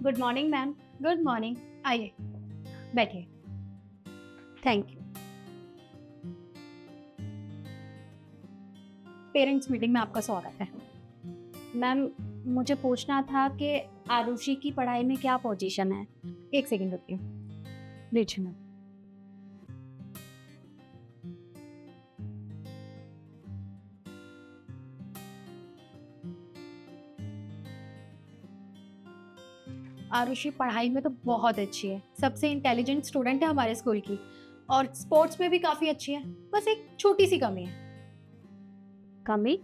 Good morning ma'am. Good morning. आइए, बैठिए। Thank you. Parents meeting में आपका स्वागत है। मैम, मुझे पूछना था कि आरुषि की पढ़ाई में क्या पोजीशन है? एक सेकंड रुकिए। लीजिए मैम। आरुषि पढ़ाई में तो बहुत अच्छी है, सबसे इंटेलिजेंट स्टूडेंट है हमारे स्कूल की, और स्पोर्ट्स में भी काफी अच्छी है। बस एक छोटी सी कमी है। कमी?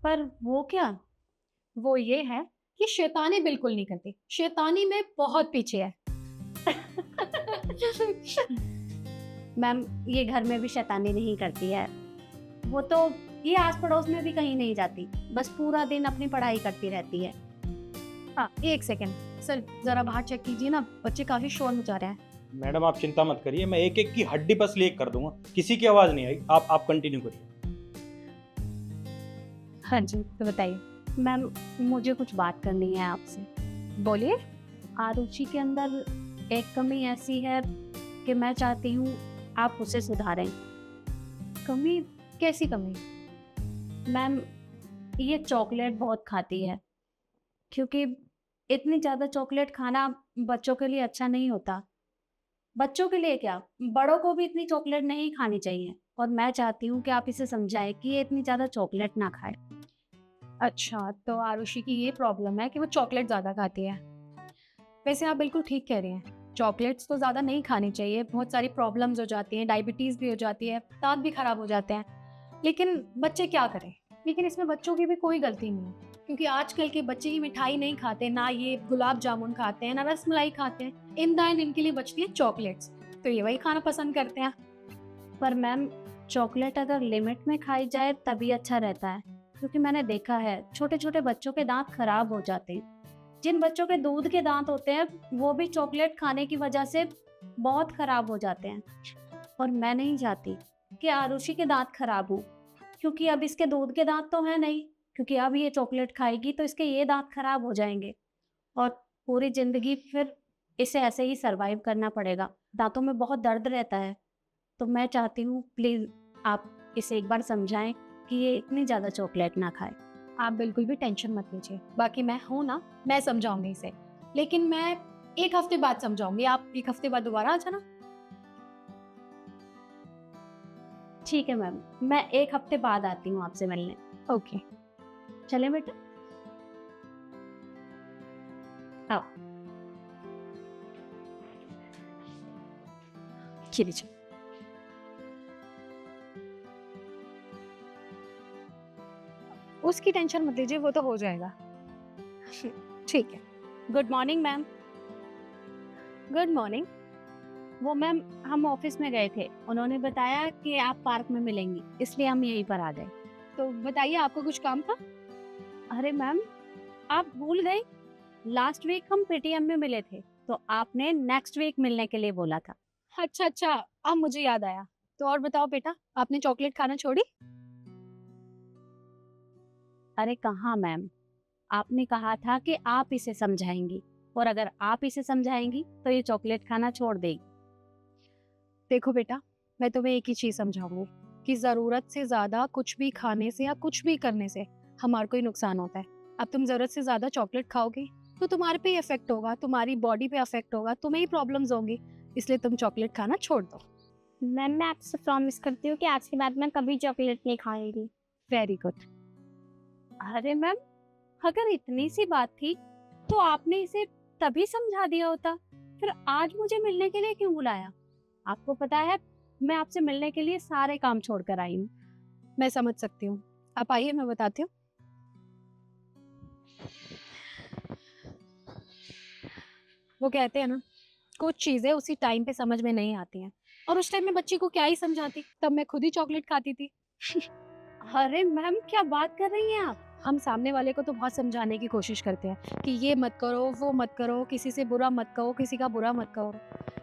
पर वो क्या? वो ये है कि शैतानी बिल्कुल नहीं करती, शैतानी में बहुत पीछे है। मैम, ये घर में भी शैतानी नहीं करती है। वो तो ये आस पड़ोस में भी कहीं नहीं जाती, बस पूरा दिन अपनी पढ़ाई करती रहती है। हाँ, एक सेकेंड सर, जरा बाहर चेक कीजिए ना, बच्चे काफी शोर मचा रहे हैं। मैडम आप चिंता मत करिए, मैं एक एक की हड्डी पसली एक कर दूंगा, किसी की आवाज नहीं आई। आप कंटिन्यू करिए। हाँ जी, तो बताइए। मैम, मुझे कुछ बात करनी है आपसे। बोलिए। आरुचि के अंदर एक कमी ऐसी है कि मैं चाहती हूँ आप उसे सुधारें। कमी? कैसी कमी? मैम, ये चॉकलेट बहुत खाती है, क्योंकि इतनी ज़्यादा चॉकलेट खाना बच्चों के लिए अच्छा नहीं होता। बच्चों के लिए क्या, बड़ों को भी इतनी चॉकलेट नहीं खानी चाहिए, और मैं चाहती हूँ कि आप इसे समझाएं कि ये इतनी ज़्यादा चॉकलेट ना खाए। अच्छा, तो आरुषि की ये प्रॉब्लम है कि वो चॉकलेट ज़्यादा खाती है। वैसे आप बिल्कुल ठीक कह रही हैं, चॉकलेट्स तो ज़्यादा नहीं खानी चाहिए, बहुत सारी प्रॉब्लम्स हो जाती हैं, डायबिटीज़ भी हो जाती है, दांत भी खराब हो जाते हैं। लेकिन बच्चे क्या करें? लेकिन इसमें बच्चों की भी कोई गलती नहीं है, क्योंकि आजकल के बच्चे ही मिठाई नहीं खाते, ना ये गुलाब जामुन खाते हैं, ना रसमलाई खाते हैं। इन दाइन इनके लिए बचती है चॉकलेट्स, तो ये वही खाना पसंद करते हैं। पर मैम, चॉकलेट अगर लिमिट में खाई जाए तभी अच्छा रहता है, क्योंकि मैंने देखा है छोटे छोटे बच्चों के दांत खराब हो जाते हैं। जिन बच्चों के दूध के दांत होते हैं वो भी चॉकलेट खाने की वजह से बहुत खराब हो जाते हैं। और मैं नहीं चाहती कि आरुषि के दांत खराब हो, क्योंकि अब इसके दूध के दांत तो है नहीं, क्योंकि अब ये चॉकलेट खाएगी तो इसके ये दांत खराब हो जाएंगे, और पूरी जिंदगी फिर इसे ऐसे ही सरवाइव करना पड़ेगा। दांतों में बहुत दर्द रहता है। तो मैं चाहती हूँ प्लीज आप इसे एक बार समझाएं कि ये इतनी ज्यादा चॉकलेट ना खाए। आप बिल्कुल भी टेंशन मत लीजिए, बाकी मैं हूं ना, मैं समझाऊंगी इसे। लेकिन मैं एक हफ्ते बाद समझाऊंगी, आप एक हफ्ते बाद दोबारा आ जाना। ठीक है मैम, मैं एक हफ्ते बाद आती हूँ आपसे मिलने। ओके, चले बेटा, आओ। ये लीजिए। उसकी टेंशन मत लीजिए, वो तो हो जाएगा। ठीक है। Good morning ma'am. Good morning. वो मैम, हम ऑफिस में गए थे, उन्होंने बताया कि आप पार्क में मिलेंगी, इसलिए हम यहीं पर आ गए। तो बताइए, आपको कुछ काम था? अरे मैम, आप भूल गए, लास्ट वीक हम पेटीएम में मिले थे, तो आपने नेक्स्ट वीक मिलने के लिए बोला था। अच्छा अच्छा, अब मुझे याद आया। तो और बताओ बेटा, आपने चॉकलेट खाना छोड़ी? अरे कहाँ मैम, आपने कहा था कि आप इसे समझाएंगी, और अगर आप इसे समझाएंगी तो ये चॉकलेट खाना छोड़ देगी। देखो बेटा, मैं तुम्हें एक ही चीज समझाऊंगी कि जरूरत से ज्यादा कुछ भी खाने से या कुछ भी करने से हमारे को ही नुकसान होता है। अब तुम जरूरत से ज्यादा चॉकलेट खाओगे तो तुम्हारे पे ही इफेक्ट होगा, तुम्हारी बॉडी पे इफेक्ट होगा, तुम्हें ही प्रॉब्लम्स होंगी। इसलिए तुम चॉकलेट खाना छोड़ दो। मैम, मैं आपसे प्रॉमिस करती हूँ कि आज के बाद मैं कभी चॉकलेट नहीं खाऊंगी। Very good. अरे मैम, अगर इतनी सी बात थी तो आपने इसे तभी समझा दिया होता, फिर आज मुझे मिलने के लिए क्यों बुलाया? आपको पता है, मैं आपसे मिलने के लिए सारे काम छोड़कर आई हूँ। मैं समझ सकती हूँ, आप आइए, मैं बताती हूँ। वो कहते हैं ना, कुछ चीजें उसी टाइम पे समझ में नहीं आती हैं, और उस टाइम में बच्ची को क्या ही समझाती, तब मैं खुद ही चॉकलेट खाती थी। अरे मैम, क्या बात कर रही हैं आप? हम सामने वाले को तो बहुत समझाने की कोशिश करते हैं कि ये मत करो, वो मत करो, किसी से बुरा मत कहो, किसी का बुरा मत कहो,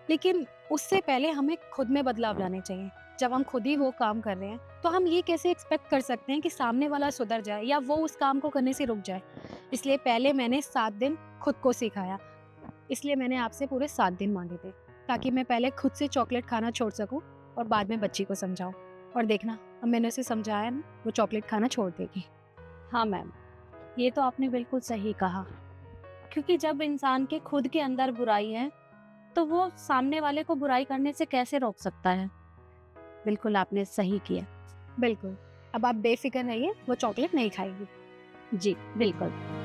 लेकिन उससे पहले हमें खुद में बदलाव लाने चाहिए। जब हम खुद ही वो काम कर रहे हैं तो हम ये कैसे एक्सपेक्ट कर सकते हैं कि सामने वाला सुधर जाए या वो उस काम को करने से रुक जाए। इसलिए पहले मैंने 7 दिन खुद को सिखाया। इसलिए मैंने आपसे पूरे 7 दिन मांगे थे, ताकि मैं पहले खुद से चॉकलेट खाना छोड़ सकूं और बाद में बच्ची को समझाऊं। और देखना, अब मैंने उसे समझाया ना, वो चॉकलेट खाना छोड़ देगी। हाँ मैम, ये तो आपने बिल्कुल सही कहा, क्योंकि जब इंसान के खुद के अंदर बुराई है तो वो सामने वाले को बुराई करने से कैसे रोक सकता है। बिल्कुल आपने सही किया। बिल्कुल, अब आप बेफिक्र रहिए, वो चॉकलेट नहीं खाएगी। जी बिल्कुल।